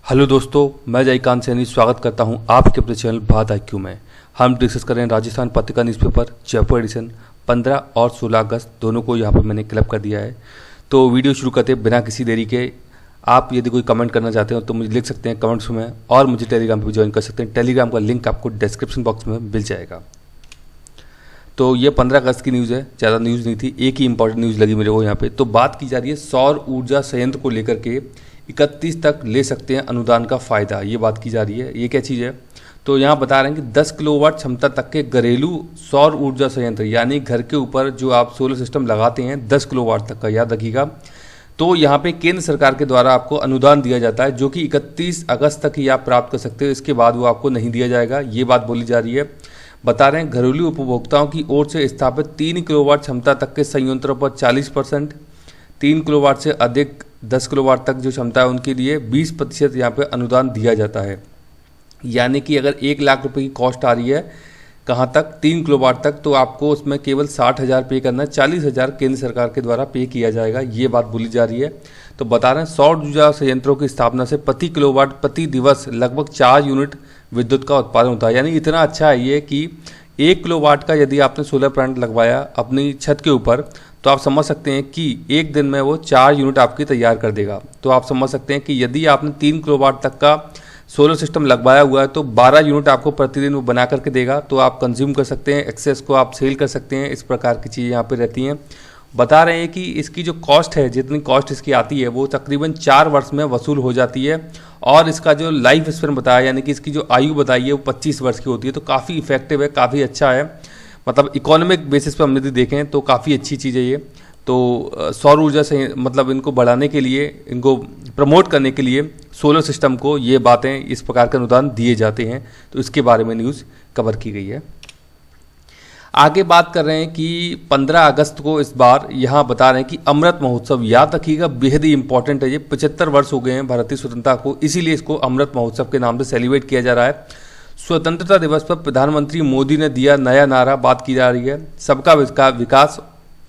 Hello दोस्तों, मैं जयकांत सैनी स्वागत करता हूं आपके अपने चैनल बात IQ में। हम डिस्कस कर रहे हैं राजस्थान पत्रिका न्यूज़पेपर जयपुर एडिशन 15 और 16 अगस्त दोनों को यहां पर मैंने क्लब कर दिया है। तो वीडियो शुरू करते बिना किसी देरी के, आप यदि कोई कमेंट करना चाहते हो तो मुझे लिख सकते हैं कमेंट्स में, और मुझे टेलीग्राम पर भी ज्वाइन कर सकते हैं। टेलीग्राम का लिंक आपको डिस्क्रिप्शन बॉक्स में मिल जाएगा। तो ये 15 अगस्त की न्यूज़ है, ज़्यादा न्यूज़ नहीं थी, एक ही इंपॉर्टेंट न्यूज़ लगी मेरे को यहाँ पे। तो बात की जा रही है सौर ऊर्जा संयंत्र को लेकर के 31 तक ले सकते हैं अनुदान का फ़ायदा, ये बात की जा रही है। ये क्या चीज़ है? तो यहाँ बता रहे हैं कि 10 किलोवाट क्षमता तक के घरेलू सौर ऊर्जा संयंत्र, यानी घर के ऊपर जो आप सोलर सिस्टम लगाते हैं 10 किलोवाट तक का, याद रखिएगा। तो यहाँ पे केंद्र सरकार के द्वारा आपको अनुदान दिया जाता है, जो कि 31 अगस्त तक ही आप प्राप्त कर सकते हो, इसके बाद वो आपको नहीं दिया जाएगा, ये बात बोली जा रही है। बता रहे हैं घरेलू उपभोक्ताओं की ओर से स्थापित 3 किलोवाट क्षमता तक के संयंत्रों पर 40%, 3 किलोवाट से अधिक 10 किलोवाट तक जो क्षमता है उनके लिए 20% यहाँ पे अनुदान दिया जाता है। यानी कि अगर 1 लाख रुपए की कॉस्ट आ रही है कहाँ तक, 3 किलोवाट तक, तो आपको उसमें केवल 60,000 पे करना है, 40,000 केंद्र सरकार के द्वारा पे किया जाएगा, ये बात बोली जा रही है। तो बता रहे हैं सौर ऊर्जा संयंत्रों की स्थापना से प्रति किलोवाट प्रति दिवस लगभग 4 यूनिट विद्युत का उत्पादन होता है। यानी इतना अच्छा है ये कि 1 किलोवाट का यदि आपने सोलर प्लांट लगवाया अपनी छत के ऊपर, तो आप समझ सकते हैं कि एक दिन में वो 4 यूनिट आपकी तैयार कर देगा। तो आप समझ सकते हैं कि यदि आपने 3 किलोवाट तक का सोलर सिस्टम लगवाया हुआ है तो 12 यूनिट आपको प्रतिदिन वो बना करके देगा, तो आप कंज्यूम कर सकते हैं, एक्सेस को आप सेल कर सकते हैं। इस प्रकार की चीज़ें यहाँ पे रहती हैं। बता रहे हैं कि इसकी जो कॉस्ट है, जितनी कॉस्ट इसकी आती है वो तकरीबन 4 वर्ष में वसूल हो जाती है, और इसका जो लाइफ स्पैन बताया, यानी कि इसकी जो आयु बताई है वो 25 वर्ष की होती है। तो काफ़ी इफेक्टिव है, काफ़ी अच्छा है, मतलब इकोनॉमिक बेसिस पर हम यदि देखें तो काफ़ी अच्छी चीज़ है ये। तो सौर ऊर्जा से मतलब इनको बढ़ाने के लिए, इनको प्रमोट करने के लिए सोलर सिस्टम को ये बातें, इस प्रकार के अनुदान दिए जाते हैं। तो इसके बारे में न्यूज़ कवर की गई है। आगे बात कर रहे हैं कि 15 अगस्त को इस बार यहाँ बता रहे हैं कि अमृत महोत्सव, याद रखिएगा बेहद ही इंपॉर्टेंट है ये। 75 वर्ष हो गए हैं भारतीय स्वतंत्रता को, इसीलिए इसको अमृत महोत्सव के नाम से सेलिब्रेट किया जा रहा है। स्वतंत्रता दिवस पर प्रधानमंत्री मोदी ने दिया नया नारा, बात की जा रही है सबका विकास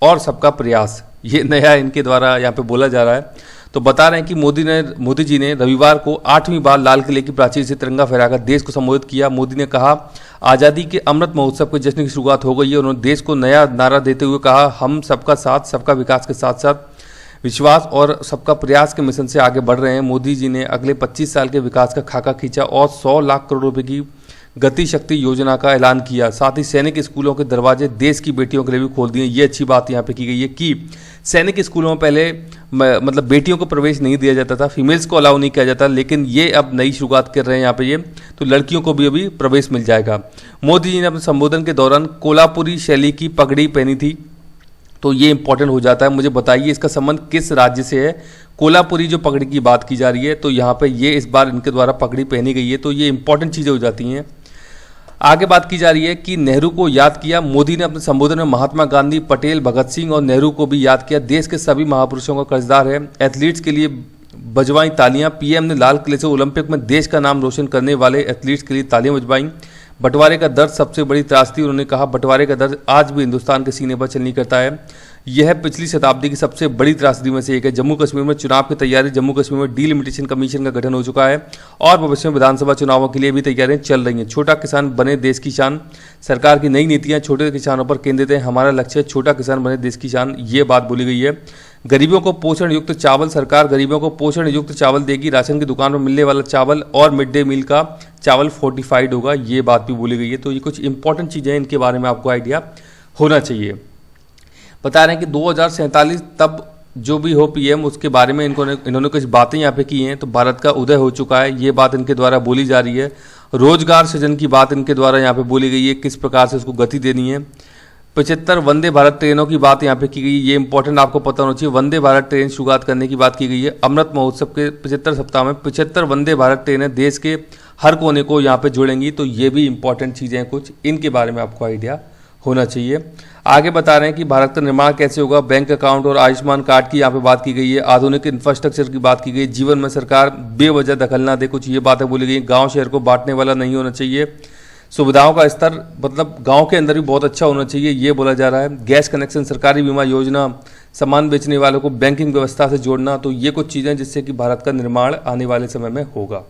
और सबका प्रयास, ये नया इनके द्वारा यहाँ पे बोला जा रहा है। तो बता रहे हैं कि मोदी जी ने रविवार को 8वीं बार लाल किले की प्राचीर से तिरंगा फहराकर देश को संबोधित किया। मोदी ने कहा आज़ादी के अमृत महोत्सव के जश्न की शुरुआत हो गई है। उन्होंने देश को नया नारा देते हुए कहा, हम सबका साथ, सबका विकास के साथ साथ विश्वास और सबका प्रयास के मिशन से आगे बढ़ रहे हैं। मोदी जी ने अगले 25 साल के विकास का खाका खींचा और 100 लाख करोड़ रुपए की गति शक्ति योजना का ऐलान किया। साथ ही सैनिक स्कूलों के दरवाजे देश की बेटियों के लिए भी खोल दिए। ये अच्छी बात यहाँ पे की गई है कि सैनिक स्कूलों में पहले मतलब बेटियों को प्रवेश नहीं दिया जाता था, फीमेल्स को अलाउ नहीं किया जाता, लेकिन ये अब नई शुरुआत कर रहे हैं यहाँ पे ये, तो लड़कियों को भी अभी प्रवेश मिल जाएगा। मोदी जी ने अपने संबोधन के दौरान कोल्हापुरी शैली की पगड़ी पहनी थी, तो ये इंपॉर्टेंट हो जाता है। मुझे बताइए इसका संबंध किस राज्य से है? कोल्हापुरी जो पगड़ी की बात की जा रही है, तो यहाँ पे ये इस बार इनके द्वारा पगड़ी पहनी गई है, तो ये इंपॉर्टेंट चीज़ें हो जाती हैं। आगे बात की जा रही है कि नेहरू को याद किया। मोदी ने अपने संबोधन में महात्मा गांधी, पटेल, भगत सिंह और नेहरू को भी याद किया। देश के सभी महापुरुषों का कर्जदार है। एथलीट्स के लिए बजवाई तालियां। पीएम ने लाल किले से ओलंपिक में देश का नाम रोशन करने वाले एथलीट्स के लिए तालियां बजवाई। बंटवारे का दर्द सबसे बड़ी त्रासदी, उन्होंने कहा बंटवारे का दर्द आज भी हिंदुस्तान के सीने पर चलनी करता है। यह पिछली शताब्दी की सबसे बड़ी त्रासदी में से एक है। जम्मू कश्मीर में चुनाव की तैयारी, जम्मू कश्मीर में डीलिमिटेशन कमीशन का गठन हो चुका है और भविष्य में विधानसभा चुनावों के लिए भी तैयारियां चल रही हैं। छोटा किसान बने देश की शान, सरकार की नई नीतियां छोटे किसानों पर केंद्रित है। हमारा लक्ष्य छोटा किसान बने देश की शान, ये बात बोली गई है। गरीबों को पोषण युक्त चावल, सरकार गरीबों को पोषण युक्त चावल देगी। राशन की दुकान में मिलने वाला चावल और मिड डे मील का चावल फोर्टिफाइड होगा, ये बात भी बोली गई है। तो ये कुछ इंपॉर्टेंट चीज़ें हैं, इनके बारे में आपको आइडिया होना चाहिए। बता रहे हैं कि 2047 तब जो भी हो पीएम, उसके बारे में इन्होंने कुछ बातें यहाँ पे की हैं। तो भारत का उदय हो चुका है, ये बात इनके द्वारा बोली जा रही है। रोजगार सृजन की बात इनके द्वारा यहाँ पे बोली गई है, किस प्रकार से उसको गति देनी है। 75 वंदे भारत ट्रेनों की बात यहाँ पे की गई, ये इंपॉर्टेंट आपको पता होना चाहिए। वंदे भारत ट्रेन शुरुआत करने की बात की गई है। अमृत महोत्सव के 75 सप्ताह में 75 वंदे भारत ट्रेनें देश के हर कोने को यहाँ पे जोड़ेंगी, तो ये भी इंपॉर्टेंट चीज़ें हैं कुछ, इनके बारे में आपको आइडिया होना चाहिए। आगे बता रहे हैं कि भारत का निर्माण कैसे होगा। बैंक अकाउंट और आयुष्मान कार्ड की यहाँ पे बात की गई है। आधुनिक इंफ्रास्ट्रक्चर की बात की गई। जीवन में सरकार बेवजह दखल ना दे, कुछ ये बातें बोली गई। गांव शहर को बांटने वाला नहीं होना चाहिए। सुविधाओं का स्तर मतलब गांव के अंदर भी बहुत अच्छा होना चाहिए, ये बोला जा रहा है। गैस कनेक्शन, सरकारी बीमा योजना, सामान बेचने वालों को बैंकिंग व्यवस्था से जोड़ना, तो ये कुछ चीज़ें जिससे कि भारत का निर्माण आने वाले समय में होगा।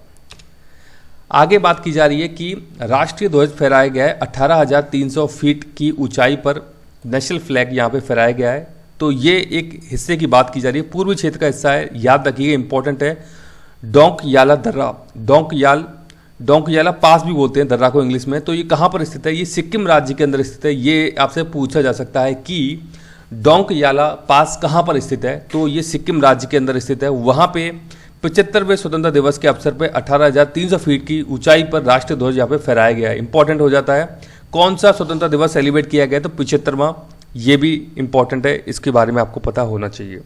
आगे बात की जा रही है कि राष्ट्रीय ध्वज फहराया गया है 18,300 फीट की ऊंचाई पर, नेशनल फ्लैग यहाँ पे फहराया गया है। तो ये एक हिस्से की बात की जा रही है, पूर्वी क्षेत्र का हिस्सा है, याद रखिएगा, इंपॉर्टेंट है। डोंकयाला दर्रा, डोंकयाला पास भी बोलते हैं दर्रा को इंग्लिश में। तो ये कहाँ पर स्थित है? ये सिक्किम राज्य के अंदर स्थित है। ये आपसे पूछा जा सकता है कि डोंकयाला पास कहाँ पर स्थित है, तो ये सिक्किम राज्य के अंदर स्थित है। वहाँ पे 75वें स्वतंत्रता दिवस के अवसर पर 18,300 फीट की ऊंचाई पर राष्ट्रीय ध्वज यहाँ पे फहराया गया है। इंपॉर्टेंट हो जाता है। कौन सा स्वतंत्रता दिवस सेलिब्रेट किया गया? तो 75वां। ये भी इंपॉर्टेंट है, इसके बारे में आपको पता होना चाहिए।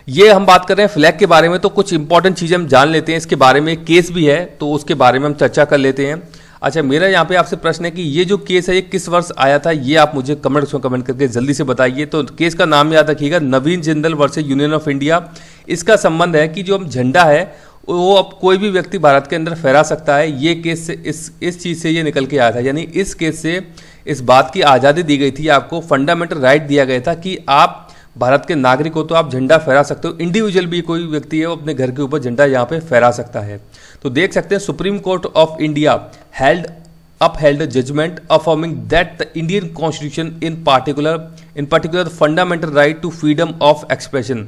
ये हम बात कर रहे हैं फ्लैग के बारे में, तो कुछ इंपॉर्टेंट चीज़ें हम जान लेते हैं। इसके बारे में केस भी है, तो उसके बारे में हम चर्चा कर लेते हैं। अच्छा, मेरा यहाँ पे आपसे प्रश्न है कि ये जो केस है ये किस वर्ष आया था, ये आप मुझे कमेंट्स में कमेंट करके जल्दी से बताइए। तो केस का नाम याद रखिएगा, Naveen Jindal versus union of India. इसका संबंध है कि जो हम झंडा है वो अब कोई भी व्यक्ति भारत के अंदर फहरा सकता है। ये केस से इस चीज़ से ये निकल के आया था, यानी इस केस से इस बात की आज़ादी दी गई थी, आपको फंडामेंटल राइट दिया गया था कि आप भारत के नागरिक हो तो आप झंडा फहरा सकते हो। इंडिविजुअल भी कोई व्यक्ति है वो अपने घर के ऊपर झंडा यहाँ पे फहरा सकता है। तो देख सकते हैं, supreme court of India upheld a judgment affirming that the Indian Constitution in particular the fundamental right to freedom of expression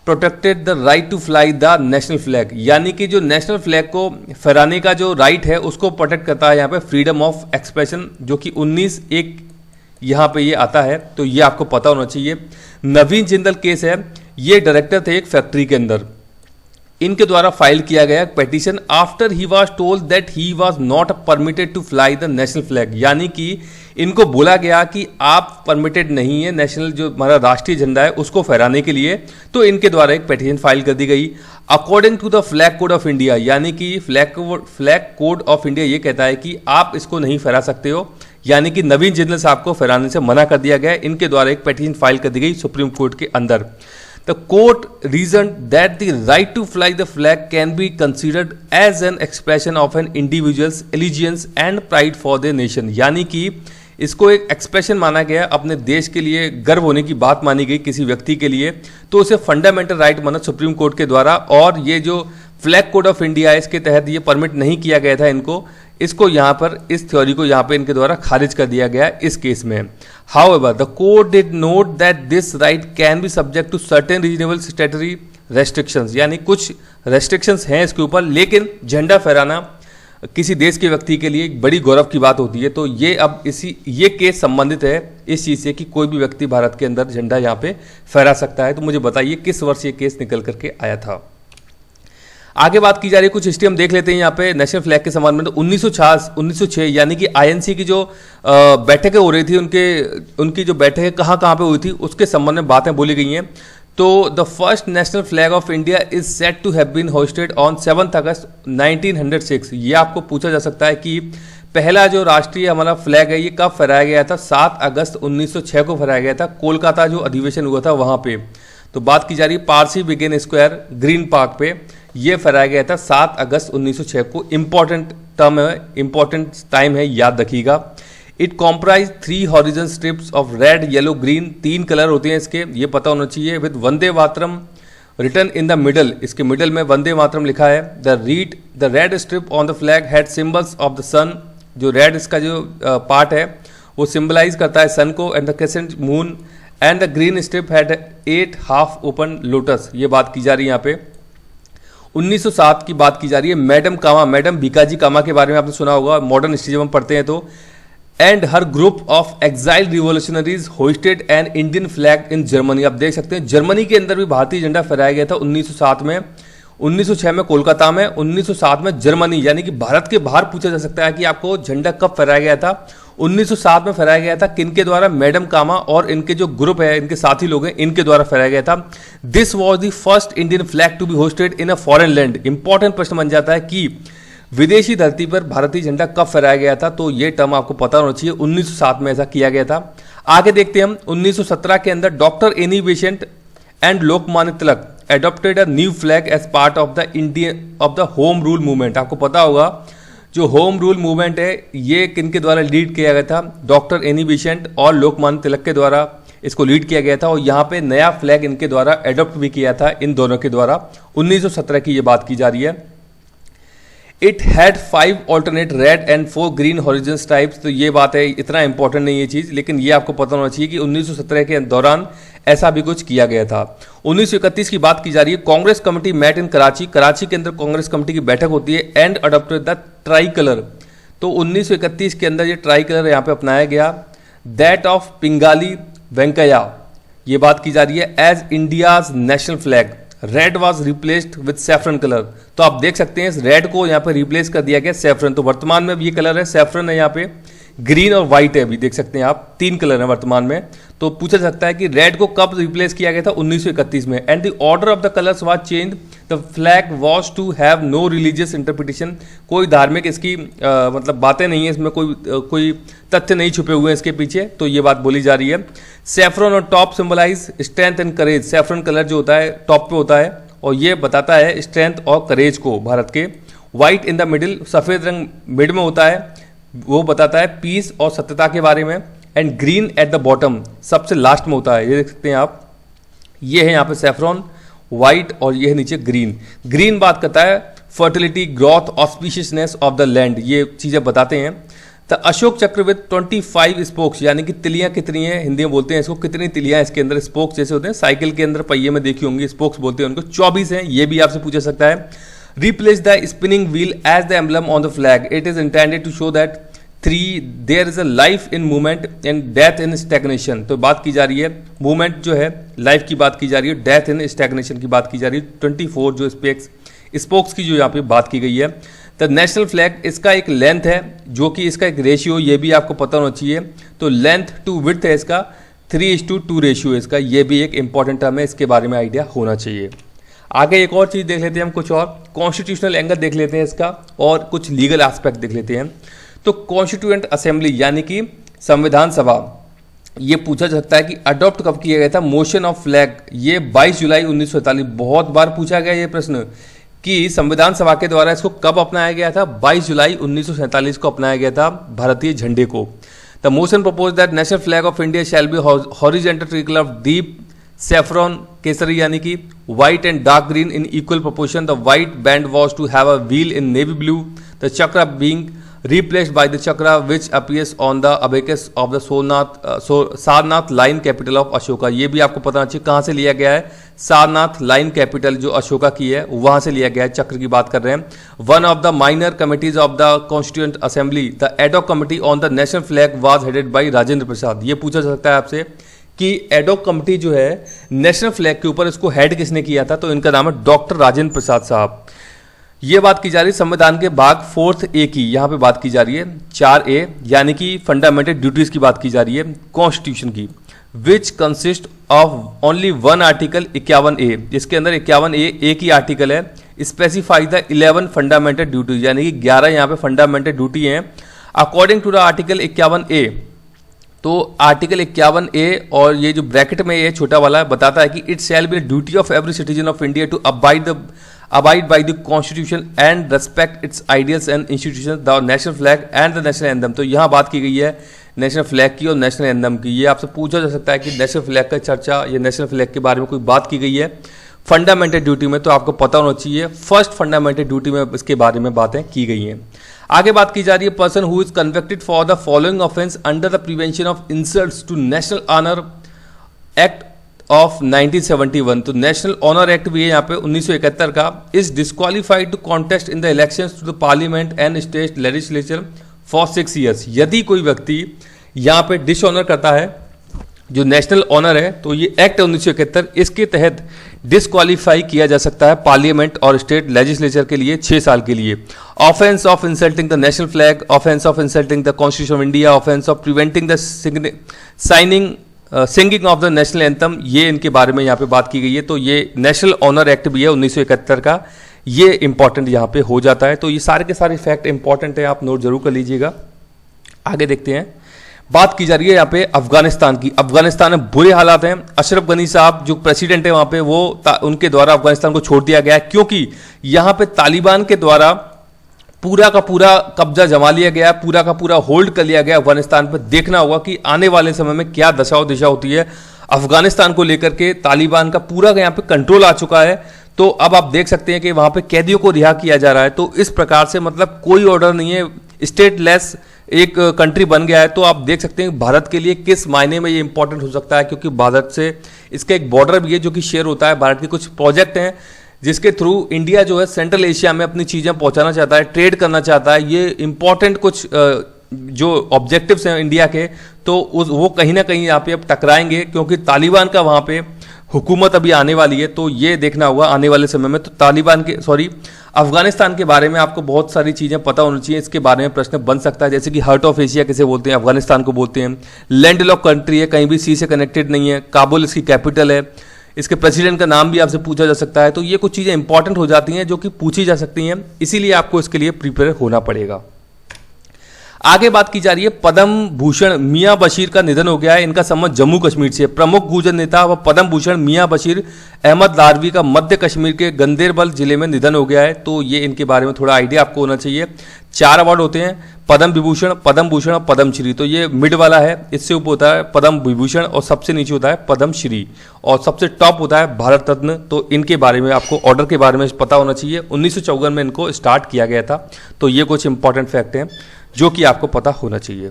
protected the right to fly the national flag। यानी कि जो नेशनल फ्लैग को फहराने का जो right है उसको protect करता है यहाँ पे फ्रीडम ऑफ एक्सप्रेशन, जो कि 19(1) यहाँ पे ये आता है। तो ये आपको पता होना चाहिए। नवीन जिंदल केस है, ये डायरेक्टर थे एक फैक्ट्री के अंदर, इनके द्वारा फाइल किया गया petition after he was told that he was not permitted to fly the national flag. यानी कि इनको बोला गया कि आप परमिटेड नहीं है नेशनल जो हमारा राष्ट्रीय झंडा है उसको फहराने के लिए। तो इनके द्वारा एक पिटीशन फाइल कर दी गई according to the flag code of India. यानी कि फ्लैग कोड ऑफ इंडिया ये कहता है कि आप इसको नहीं फहरा सकते हो, यानी कि नवीन जिंदल साहब को फहराने से मना कर दिया गया। इनके द्वारा एक पिटीशन फाइल कर दी गई सुप्रीम कोर्ट के अंदर। The court reasoned that the right to fly the flag can be considered as an expression of an individual's allegiance and pride for their nation। यानी कि इसको एक एक्सप्रेशन माना गया, अपने देश के लिए गर्व होने की बात मानी गई किसी व्यक्ति के लिए, तो उसे फंडामेंटल राइट माना सुप्रीम कोर्ट के द्वारा। और ये जो फ्लैग कोड ऑफ इंडिया है इसके तहत ये परमिट नहीं किया गया था इनको, इसको यहाँ पर इस थ्योरी को यहाँ पे इनके द्वारा खारिज कर दिया गया इस केस में। However the court did note that this right can be subject to certain reasonable statutory restrictions. यानी कुछ रेस्ट्रिक्शंस हैं इसके ऊपर, लेकिन झंडा फहराना किसी देश के व्यक्ति के लिए एक बड़ी गौरव की बात होती है। तो ये अब ये केस संबंधित है इस चीज़ से कि कोई भी व्यक्ति भारत के अंदर झंडा यहाँ पे फहरा सकता है। तो मुझे बताइए किस वर्ष ये केस निकल करके आया था। आगे बात की जा रही है, कुछ हिस्ट्री हम देख लेते हैं यहाँ पे नेशनल फ्लैग के संबंध में। तो 1906 यानी कि आईएनसी की जो बैठकें हो रही थी उनकी जो बैठकें कहाँ पे हुई थी उसके संबंध में बातें बोली गई हैं। तो the first national flag of India is set to have been hoisted on 7 अगस्त 1906। ये आपको पूछा जा सकता है कि पहला जो राष्ट्रीय हमारा फ्लैग है ये कब फहराया गया था? 7 अगस्त 1906 को फहराया गया था, कोलकाता जो अधिवेशन हुआ था वहाँ पे। तो बात की जा रही है Parsi Bagan square green park पे, ये फहराया गया था 7 अगस्त 1906 को। इंपॉर्टेंट टर्म है, इंपॉर्टेंट टाइम है, याद रखिएगा। It comprise 3 horizon strips of red yellow green, 3 colour होते हैं इसके, ये पता होना चाहिए। With Vande Mataram return in the middle, इसके मिडल में वंदे मातरम लिखा है। The red strip on the flag had symbols of the sun, जो रेड इसका जो पार्ट है वो सिंबलाइज करता है सन को, and the crescent moon, and the green strip had 8 half open lotus. ये बात की जा रही है यहाँ पे। 1907 की बात की जा रही है। मैडम भीकाजी कामा के बारे में आपने सुना होगा, मॉडर्न हिस्ट्री जब हम पढ़ते हैं तो। And her group of exile revolutionaries hoisted an Indian flag in Germany. आप देख सकते हैं जर्मनी के अंदर भी भारतीय झंडा फहराया गया था 1907 में, 1906 में कोलकाता में, 1907 में जर्मनी। यानी कि भारत के बाहर पूछा जा सकता है कि आपको झंडा कब फहराया गया था? 1907 में फहराया गया था। किनके द्वारा? मैडम कामा और इनके जो ग्रुप है, इनके साथी लोग हैं, इनके द्वारा फहराया गया था। This was the first Indian flag to be hoisted in a foreign land. Important प्रश्न बन जाता है कि विदेशी धरती पर भारतीय झंडा कब फहराया गया था? तो ये टर्म आपको पता होना चाहिए, 1907 में ऐसा किया गया था। आगे देखते हैं हम 1917 के अंदर doctor Annie Besant and Lokmanya Tilak adopted a new flag as part of the home rule movement. आपको पता होगा जो होम रूल मूवमेंट है ये किनके द्वारा लीड किया गया था? डॉक्टर एनी बेसेंट और लोकमान्य तिलक के द्वारा इसको लीड किया गया था, और यहाँ पे नया फ्लैग इनके द्वारा एडॉप्ट भी किया था, इन दोनों के द्वारा 1917 की ये बात की जा रही है। It had 5 alternate red and 4 green horizon stripes. तो ये बात है, इतना इंपॉर्टेंट नहीं है चीज़, लेकिन ये आपको पता होना चाहिए कि 1917 के दौरान ऐसा भी कुछ किया गया था। 1931 की बात की जा रही है। Congress committee met in Karachi, Karachi के अंदर कांग्रेस कमेटी की बैठक होती है, and adopted the tricolour. तो 1931 के अंदर ये ट्राई कलर यहाँ पे अपनाया गया, दैट ऑफ पिंगाली वेंकैया, ये बात की जा रही है, as India's national flag. Red was replaced with saffron colour. तो आप देख सकते हैं इस रेड को यहाँ पे रिप्लेस कर दिया गया सैफरन। तो वर्तमान में ये कलर है, सैफरन है, यहाँ पे ग्रीन और व्हाइट है, अभी देख सकते हैं आप, 3 कलर है वर्तमान में। तो पूछा जा सकता है कि रेड को कब रिप्लेस किया गया था? 1931 में। And the order of the colours was change, the flag was to have no religious interpretation. कोई धार्मिक इसकी मतलब बातें नहीं है इसमें, कोई तथ्य नहीं छुपे हुए हैं इसके पीछे, तो ये बात बोली जा रही है। सैफरन और top symbolise strength and courage. Saffron colour जो होता है टॉप पे होता है, और ये बताता है स्ट्रेंथ और करेज को भारत के। व्हाइट इन द मिडिल, सफेद रंग मिड में होता है, वो बताता है पीस और सत्यता के बारे में। And green at the bottom, सबसे लास्ट में होता है, ये देख सकते हैं आप, ये है यहाँ पे सैफरॉन, व्हाइट, और ये है नीचे ग्रीन। ग्रीन बात करता है fertility, growth, auspiciousness of the land, ये चीजें बताते हैं। द अशोक चक्र विद 25 स्पोक्स, यानी कि तिलियां कितनी हैं, हिंदी में बोलते हैं इसको, कितनी तिलियां इसके अंदर, स्पोक्स जैसे होते हैं साइकिल के अंदर पहिए में देखी होंगी, स्पोक्स बोलते हैं उनको, 24 हैं, ये भी आपसे पूछा सकता है। Replace the spinning wheel as the emblem on the flag. It is intended to show that 3 there is a life in movement and death in stagnation. तो बात की जा रही है मूवमेंट जो है, लाइफ की बात की जा रही है, डेथ इन स्टैग्नेशन की बात की जा रही है। 24 जो स्पोक्स की जो यहाँ पे बात की गई है। द नेशनल फ्लैग, इसका एक लेंथ है, जो कि इसका एक रेशियो, ये भी आपको पता होना चाहिए। तो लेंथ टू विड्थ है इसका 3:2 रेशियो है इसका, ये भी एक इंपॉर्टेंट टर्म है, इसके बारे में आइडिया होना चाहिए। आगे एक और चीज़ देख लेते हैं हम, कुछ और कॉन्स्टिट्यूशनल एंगल देख लेते हैं इसका, और कुछ लीगल एस्पेक्ट देख लेते हैं। तो कॉन्स्टिट्यूएंट असेंबली यानी कि संविधान सभा, ये पूछा जा सकता है कि अडॉप्ट कब किया गया था मोशन ऑफ फ्लैग, ये 22 जुलाई 1947। बहुत बार पूछा गया ये प्रश्न कि संविधान सभा के द्वारा इसको कब अपनाया गया था? 22 जुलाई 1947 को अपनाया गया था भारतीय झंडे को। The motion propose that national flag of India shall be horizontal tricolour of deep saffron केसरी, यानी कि white and dark green in equal proportion. The white band was to have a wheel in navy blue, the chakra being replaced by the chakra which appears on the abacus of the Sarnath line capital of Ashoka. ये भी आपको पता चाहिए कहाँ से लिया गया है, सारनाथ लाइन कैपिटल जो अशोका की है वहाँ से लिया गया है, चक्र की बात कर रहे हैं। One of the minor committees of the constituent assembly, the ad hoc committee on the national flag was headed by Rajendra Prasad. ये पूछा जा सकता है आपसे कि एडॉक कमिटी जो है नेशनल फ्लैग के ऊपर, इसको हेड किसने किया था? तो इनका नाम है डॉक्टर राजेंद्र प्रसाद साहब। ये बात की जा रही है संविधान के भाग 4 A की, यहाँ पे बात की जा रही है 4A, यानी कि फंडामेंटल ड्यूटीज की बात की जा रही है कॉन्स्टिट्यूशन की, which consist of only 1 article 51A। इसके अंदर 51A एक ही आर्टिकल है, स्पेसिफाई द 11 फंडामेंटल ड्यूटीज, यानी कि 11 यहाँ पे फंडामेंटल ड्यूटी हैं according to the article 51A। तो आर्टिकल 51A और ये जो ब्रैकेट में ये छोटा वाला बताता है कि it shall be duty of every citizen of India to abide by the constitution and respect its ideals and institutions, the national flag and the national anthem। तो यहाँ बात की गई है नेशनल फ्लैग की और नेशनल एंथम की। ये आपसे पूछा जा सकता है कि नेशनल फ्लैग का चर्चा या नेशनल फ्लैग के बारे में कोई बात की गई है फंडामेंटल ड्यूटी में, तो आपको पता होना चाहिए फर्स्ट फंडामेंटल ड्यूटी में इसके बारे में बातें की गई हैं। आगे बात की जा रही है person who is convicted for the following offence under the prevention of insults to national honour act of 1971। तो नेशनल ऑनर एक्ट भी है यहाँ पे 1971 का, is disqualified to contest in the elections to the parliament and state legislature for 6 years। यदि कोई व्यक्ति यहाँ पे डिसऑनर करता है जो नेशनल ऑनर है, तो ये एक्ट 1971 इसके तहत डिस्क्वालीफाई किया जा सकता है पार्लियामेंट और स्टेट लेजिस्लेचर के लिए 6 साल के लिए। Offence of insulting the national flag, offence of insulting the constitution of India, offence of preventing the singing of the national anthem, ये इनके बारे में यहाँ पे बात की गई है। तो ये नेशनल ऑनर एक्ट भी है 1971 का, ये इंपॉर्टेंट यहाँ पे हो जाता है। तो ये सारे के सारे फैक्ट इंपॉर्टेंट है, आप नोट जरूर कर लीजिएगा। आगे देखते हैं, बात की जा रही है यहाँ पे अफगानिस्तान की। अफगानिस्तान में बुरे हालात हैं। अशरफ गनी साहब जो प्रेसिडेंट है वहाँ पे, वो उनके द्वारा अफगानिस्तान को छोड़ दिया गया है, क्योंकि यहाँ पे तालिबान के द्वारा पूरा का पूरा कब्जा जमा लिया गया, पूरा का पूरा होल्ड कर लिया गया अफगानिस्तान पर। देखना होगा कि आने वाले समय में क्या दशा और दिशा होती है अफगानिस्तान को लेकर के। तालिबान का पूरा यहाँ पे कंट्रोल आ चुका है, तो अब आप देख सकते हैं कि वहां पे कैदियों को रिहा किया जा रहा है। तो इस प्रकार से मतलब कोई ऑर्डर नहीं है, स्टेटलेस एक कंट्री बन गया है। तो आप देख सकते हैं भारत के लिए किस मायने में ये इंपॉर्टेंट हो सकता है, क्योंकि भारत से इसका एक बॉर्डर भी है जो कि शेयर होता है। भारत के कुछ प्रोजेक्ट हैं जिसके थ्रू इंडिया जो है सेंट्रल एशिया में अपनी चीज़ें पहुंचाना चाहता है, ट्रेड करना चाहता है। ये इंपॉर्टेंट कुछ जो ऑब्जेक्टिव्स हैं इंडिया के, तो वो कहीं ना कहीं यहाँ पे अब टकराएंगे, क्योंकि तालिबान का वहाँ पे हुकूमत अभी आने वाली है। तो ये देखना होगा आने वाले समय में। तो अफगानिस्तान के बारे में आपको बहुत सारी चीज़ें पता होनी चाहिए। इसके बारे में प्रश्न बन सकता है, जैसे कि हार्ट ऑफ एशिया किसे बोलते हैं, अफगानिस्तान को बोलते हैं। लैंड लॉक कंट्री है, कहीं भी सी से कनेक्टेड नहीं है। काबुल इसकी कैपिटल है। इसके प्रेसिडेंट का नाम भी आपसे पूछा जा सकता है। तो ये कुछ चीज़ें इंपॉर्टेंट हो जाती हैं जो कि पूछी जा सकती हैं, इसीलिए आपको इसके लिए प्रिपेयर होना पड़ेगा। आगे बात की जा रही है, पद्म भूषण मियां बशीर का निधन हो गया है। इनका संबंध जम्मू कश्मीर से। प्रमुख गुर्जर नेता व पद्म भूषण मियां बशीर अहमद लारवी का मध्य कश्मीर के गंदेरबल जिले में निधन हो गया है। तो ये इनके बारे में थोड़ा आइडिया आपको होना चाहिए। 4 अवार्ड होते हैं, पद्म विभूषण, पद्म भूषण और पद्मश्री। तो ये मिड वाला है, इससे ऊपर होता है पद्म विभूषण और सबसे नीचे होता है पद्मश्री और सबसे टॉप होता है भारत रत्न। तो इनके बारे में आपको ऑर्डर के बारे में पता होना चाहिए। 1954 में इनको स्टार्ट किया गया था। तो ये कुछ इंपॉर्टेंट फैक्ट हैं जो कि आपको पता होना चाहिए।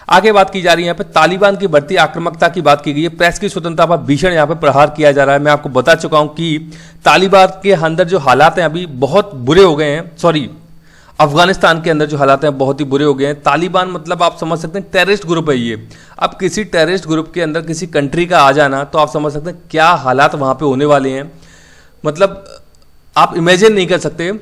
आगे बात की जा रही है, यहाँ पे तालिबान की बढ़ती आक्रामकता की बात की गई है। प्रेस की स्वतंत्रता पर भीषण यहाँ पे प्रहार किया जा रहा है। मैं आपको बता चुका हूं कि तालिबान के अंदर जो हालात हैं अभी बहुत बुरे हो गए हैं। अफगानिस्तान के अंदर जो हालात हैं बहुत ही बुरे हो गए हैं। तालिबान मतलब आप समझ सकते हैं टेररिस्ट ग्रुप है ये। अब किसी टेररिस्ट ग्रुप के अंदर किसी कंट्री का आ जाना, तो आप समझ सकते हैं क्या हालात वहां पे होने वाले हैं। मतलब आप इमेजिन नहीं कर सकते।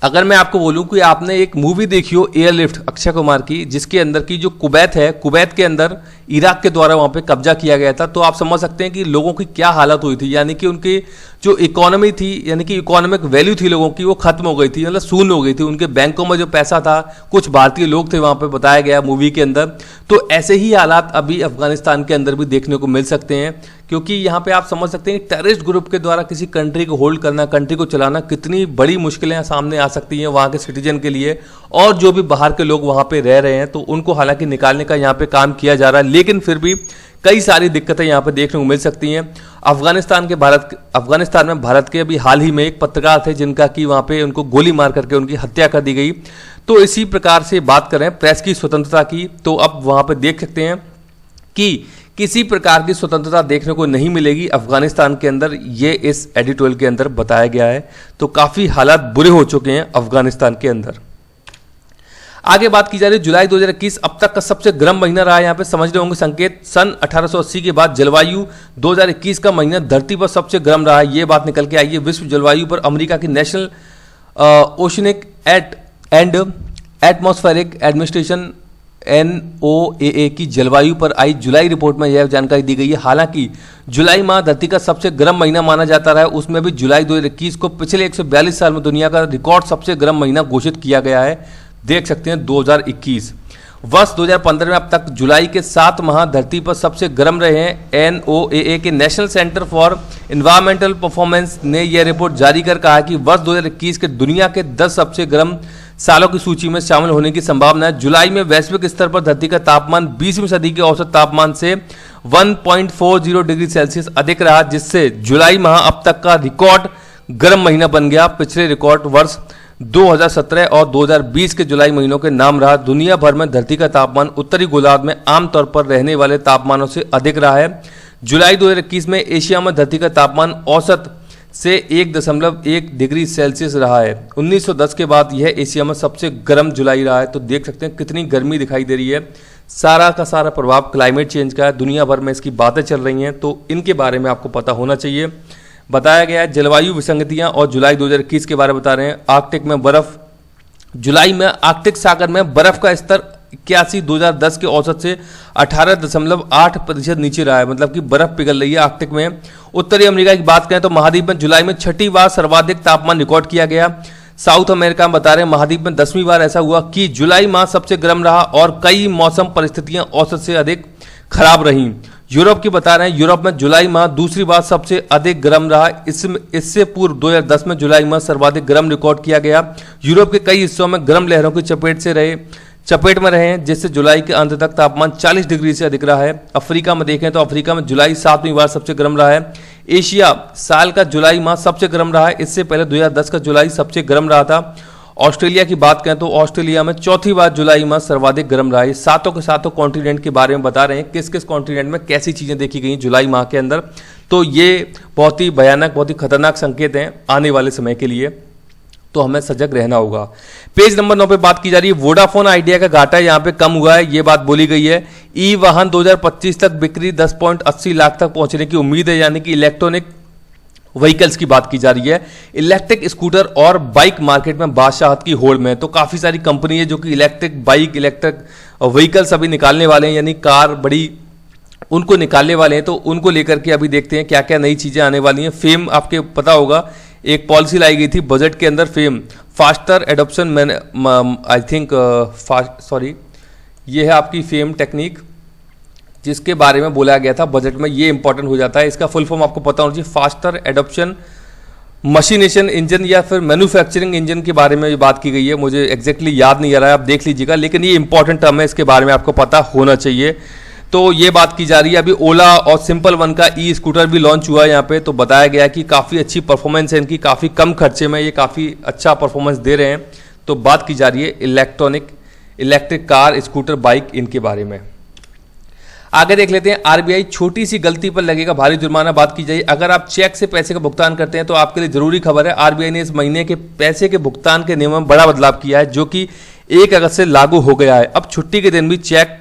अगर मैं आपको बोलूं कि आपने एक मूवी देखी हो एयरलिफ्ट अक्षय कुमार की, जिसके अंदर की जो कुवैत है, कुवैत के अंदर इराक के द्वारा वहां पे कब्जा किया गया था, तो आप समझ सकते हैं कि लोगों की क्या हालत हुई थी। यानी कि उनकी जो इकोनॉमी थी, यानी कि इकोनॉमिक वैल्यू थी लोगों की, वो खत्म हो गई थी, मतलब शून्य हो गई थी। उनके बैंकों में जो पैसा था, कुछ भारतीय लोग थे वहां पे, बताया गया मूवी के अंदर। तो ऐसे ही हालात अभी अफगानिस्तान के अंदर भी देखने को मिल सकते हैं, क्योंकि यहाँ पे आप समझ सकते हैं टेररिस्ट ग्रुप के द्वारा किसी कंट्री को होल्ड करना, कंट्री को चलाना, कितनी बड़ी मुश्किलें सामने आ सकती हैं वहाँ के सिटीजन के लिए। और जो भी बाहर के लोग वहाँ पे रह रहे हैं, तो उनको हालांकि निकालने का यहाँ पे काम किया जा रहा है, लेकिन फिर भी कई सारी दिक्कतें यहाँ पे देखने को मिल सकती हैं। अफगानिस्तान में भारत के अभी हाल ही में एक पत्रकार थे जिनका कि वहाँ पे उनको गोली मार करके उनकी हत्या कर दी गई। तो इसी प्रकार से बात करें प्रेस की स्वतंत्रता की, तो अब वहाँ पे देख सकते हैं कि किसी प्रकार की स्वतंत्रता देखने को नहीं मिलेगी अफगानिस्तान के अंदर। ये इस एडिटोरियल के अंदर बताया गया है। तो काफ़ी हालात बुरे हो चुके हैं अफगानिस्तान के अंदर। आगे बात की जा रही है, जुलाई 2021 अब तक का सबसे गर्म महीना रहा है। यहाँ पे समझ रहे होंगे संकेत। सन 1880 के बाद जलवायु 2021 का महीना धरती पर सबसे गर्म रहा है। ये बात निकल के आई है। विश्व जलवायु पर अमेरिका की national oceanic and atmospheric administration NOAA की जलवायु पर आई जुलाई रिपोर्ट में यह जानकारी दी गई है। हालांकि जुलाई माह धरती का सबसे गर्म महीना माना जाता रहा है, उसमें भी जुलाई 2021 को पिछले 142 साल में दुनिया का रिकॉर्ड सबसे गर्म महीना घोषित किया गया है। देख सकते हैं 2021 वर्ष 2015 में अब तक जुलाई के 7 माह धरती पर सबसे गर्म रहे हैं। NOAA के national centre for environmental performance ने यह रिपोर्ट जारी कर कहा है कि वर्ष 2021 के दुनिया के 10 सबसे गर्म सालों की सूची में शामिल होने की संभावना है। जुलाई में वैश्विक स्तर पर धरती का तापमान 20वीं सदी के औसत तापमान से 1.40 डिग्री सेल्सियस अधिक रहा, जिससे जुलाई माह अब तक का रिकॉर्ड गर्म महीना बन गया। पिछले रिकॉर्ड वर्ष 2017 और 2020 के जुलाई महीनों के नाम रहा। दुनिया भर में धरती का तापमान उत्तरी गोलार्ध में आमतौर पर रहने वाले तापमानों से अधिक रहा है। जुलाई 2021 में एशिया में धरती का तापमान औसत से 1.1 डिग्री सेल्सियस रहा है। 1910 के बाद यह एशिया में सबसे गर्म जुलाई रहा है। तो देख सकते हैं कितनी गर्मी दिखाई दे रही है। सारा का सारा प्रभाव क्लाइमेट चेंज का है। दुनिया भर में इसकी बातें चल रही हैं, तो इनके बारे में आपको पता होना चाहिए। बताया गया है जलवायु विसंगतियां और जुलाई 2021 के बारे में बता रहे हैं। आर्कटिक में बर्फ, जुलाई में आर्कटिक सागर में बर्फ का स्तर 81 2010 के औसत से 18.8% नीचे रहा है। मतलब कि बर्फ पिघल रही है आर्कटिक में। उत्तरी अमेरिका की बात करें तो महाद्वीप में जुलाई में 6ठी बार सर्वाधिक तापमान रिकॉर्ड किया गया। साउथ अमेरिका में बता रहे हैं महाद्वीप में 10वीं बार ऐसा हुआ कि जुलाई माह सबसे गर्म रहा और कई मौसम परिस्थितियां औसत से अधिक खराब रहीं। यूरोप की बता रहे हैं, यूरोप में जुलाई माह दूसरी बार सबसे अधिक गर्म रहा। इससे पूर्व 2010 में जुलाई माह सर्वाधिक गर्म रिकॉर्ड किया गया। यूरोप के कई हिस्सों में गर्म लहरों की चपेट में रहे हैं, जिससे जुलाई के अंत तक तापमान 40 डिग्री से अधिक रहा है। अफ्रीका में देखें तो अफ्रीका में जुलाई 7वीं बार सबसे गर्म रहा है। एशिया साल का जुलाई माह सबसे गर्म रहा है, इससे पहले 2010 का जुलाई सबसे गर्म रहा था। ऑस्ट्रेलिया की बात करें तो ऑस्ट्रेलिया में चौथी बार जुलाई माह सर्वाधिक गर्म रहा है। सातों के सातों कॉन्टिनेंट के बारे में बता रहे हैं, किस किस कॉन्टिनेंट में कैसी चीजें देखी गई जुलाई माह के अंदर। तो ये बहुत ही भयानक, बहुत ही खतरनाक संकेत हैं आने वाले समय के लिए, तो हमें सजग रहना होगा। पेज नंबर 9 पे बात की जा रही है, वोडाफोन आइडिया का घाटा यहाँ पे कम हुआ है, ये बात बोली गई है। ई वाहन 2025 तक बिक्री 10.80 लाख तक पहुंचने की उम्मीद है, यानी कि इलेक्ट्रॉनिक व्हीकल्स की बात की जा रही है। इलेक्ट्रिक स्कूटर और बाइक मार्केट में बादशाहत की होड़ में, तो काफी सारी कंपनी है जो कि इलेक्ट्रिक बाइक, इलेक्ट्रिक व्हीकल्स अभी निकालने वाले हैं, यानी कार बड़ी उनको निकालने वाले हैं। तो उनको लेकर के अभी देखते हैं क्या क्या नई चीजें आने वाली हैं। फेम आपके पता होगा, एक पॉलिसी लाई गई थी बजट के अंदर, fame faster adoption, I think ये है आपकी फेम टेक्निक, जिसके बारे में बोला गया था बजट में। ये इंपॉर्टेंट हो जाता है, इसका फुल फॉर्म आपको पता होना चाहिए। फास्टर एडॉप्शन मशीनेशन इंजन या फिर मैन्युफैक्चरिंग इंजन के बारे में बात की गई है, मुझे एग्जैक्टली याद नहीं आ रहा है, आप देख लीजिएगा, लेकिन ये इंपॉर्टेंट टर्म है, इसके बारे में आपको पता होना चाहिए। तो ये बात की जा रही है। अभी ओला और सिंपल वन का ई स्कूटर भी लॉन्च हुआ है यहाँ पे, तो बताया गया कि काफ़ी अच्छी परफॉर्मेंस है इनकी, काफ़ी कम खर्चे में ये काफ़ी अच्छा परफॉर्मेंस दे रहे हैं। तो बात की जा रही है इलेक्ट्रिक कार, स्कूटर, बाइक, इनके बारे में। आगे देख लेते हैं, आरबीआई छोटी सी गलती पर लगेगा भारी जुर्माना, बात की जाए। अगर आप चेक से पैसे का भुगतान करते हैं तो आपके लिए जरूरी खबर है, आरबीआई ने इस महीने के पैसे के भुगतान के नियम में बड़ा बदलाव किया है, जो कि 1 अगस्त से लागू हो गया है। अब छुट्टी के दिन भी चेक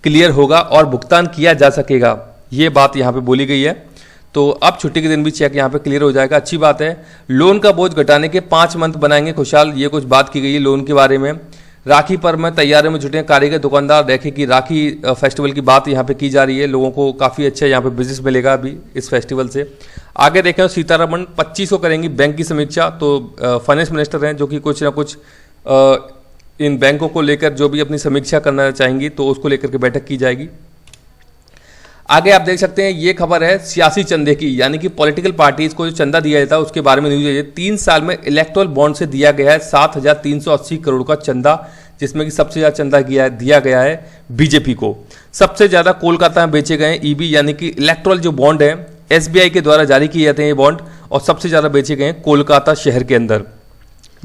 क्लियर होगा और भुगतान किया जा सकेगा, ये बात यहाँ पे बोली गई है। तो अब छुट्टी के दिन भी चेक यहाँ पे क्लियर हो जाएगा, अच्छी बात है। लोन का बोझ घटाने के 5 मंथ बनाएंगे खुशहाल, ये कुछ बात की गई है लोन के बारे में। राखी पर्व में तैयारियों में जुटे कारीगर, दुकानदार। देखें कि राखी फेस्टिवल की बात यहाँ पे की जा रही है, लोगों को काफ़ी अच्छा यहाँ पे बिजनेस मिलेगा अभी इस फेस्टिवल से। आगे देखें, सीतारमण 25 को करेंगी बैंक की समीक्षा। तो फाइनेंस मिनिस्टर हैं जो कि कुछ ना कुछ इन बैंकों को लेकर जो भी अपनी समीक्षा करना चाहेंगी, तो उसको लेकर के बैठक की जाएगी। आगे आप देख सकते हैं, ये खबर है सियासी चंदे की, यानी कि पॉलिटिकल पार्टीज को जो चंदा दिया जाता है उसके बारे में न्यूज है। 3 साल में इलेक्टोरल बॉन्ड से दिया गया है 7,380 करोड़ का चंदा, जिसमें कि सबसे ज्यादा चंदा दिया गया है बीजेपी को। सबसे ज्यादा कोलकाता में बेचे गए ईबी, यानी कि इलेक्टोरल जो बॉन्ड है एसबीआई के द्वारा जारी किए जाते हैं ये बॉन्ड, और सबसे ज्यादा बेचे गए कोलकाता शहर के अंदर।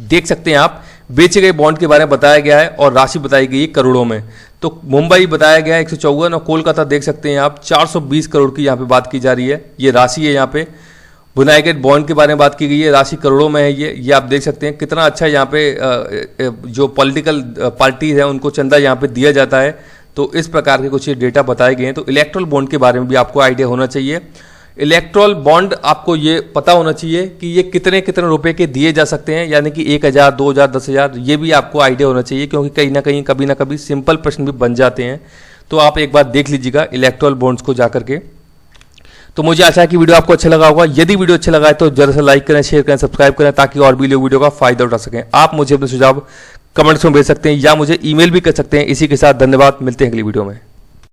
देख सकते हैं आप, बेचे गए बॉन्ड के बारे में बताया गया है और राशि बताई गई है करोड़ों में। तो मुंबई बताया गया है 154 और कोलकाता देख सकते हैं आप 420 करोड़ की यहाँ पे बात की जा रही है, ये राशि है। यहाँ पे बुनाए गए बॉन्ड के बारे में बात की गई है, राशि करोड़ों में है ये आप देख सकते हैं कितना अच्छा यहाँ पे जो पॉलिटिकल पार्टीज हैं उनको चंदा यहाँ पे दिया जाता है। तो इस प्रकार के कुछ ये डेटा बताए गए हैं। तो इलेक्ट्रल बॉन्ड के बारे में भी आपको आइडिया होना चाहिए। इलेक्ट्रल बॉन्ड आपको ये पता होना चाहिए कि ये कितने कितने रुपए के दिए जा सकते हैं, यानी कि 1,000, 2,000, 10,000, ये भी आपको आइडिया होना चाहिए, क्योंकि कहीं ना कहीं कभी ना कभी सिंपल प्रश्न भी बन जाते हैं। तो आप एक बार देख लीजिएगा इलेक्ट्रल बॉन्ड्स को जाकर के। तो मुझे आशा है कि वीडियो आपको अच्छा लगा होगा। यदि वीडियो अच्छा लगा है तो जरा सा लाइक करें, शेयर करें, सब्सक्राइब करें, ताकि और भी लोग वीडियो का फायदा उठा सकें। आप मुझे अपने सुझाव कमेंट्स में भेज सकते हैं या मुझे ईमेल भी कर सकते हैं। इसी के साथ धन्यवाद, मिलते हैं अगली वीडियो में।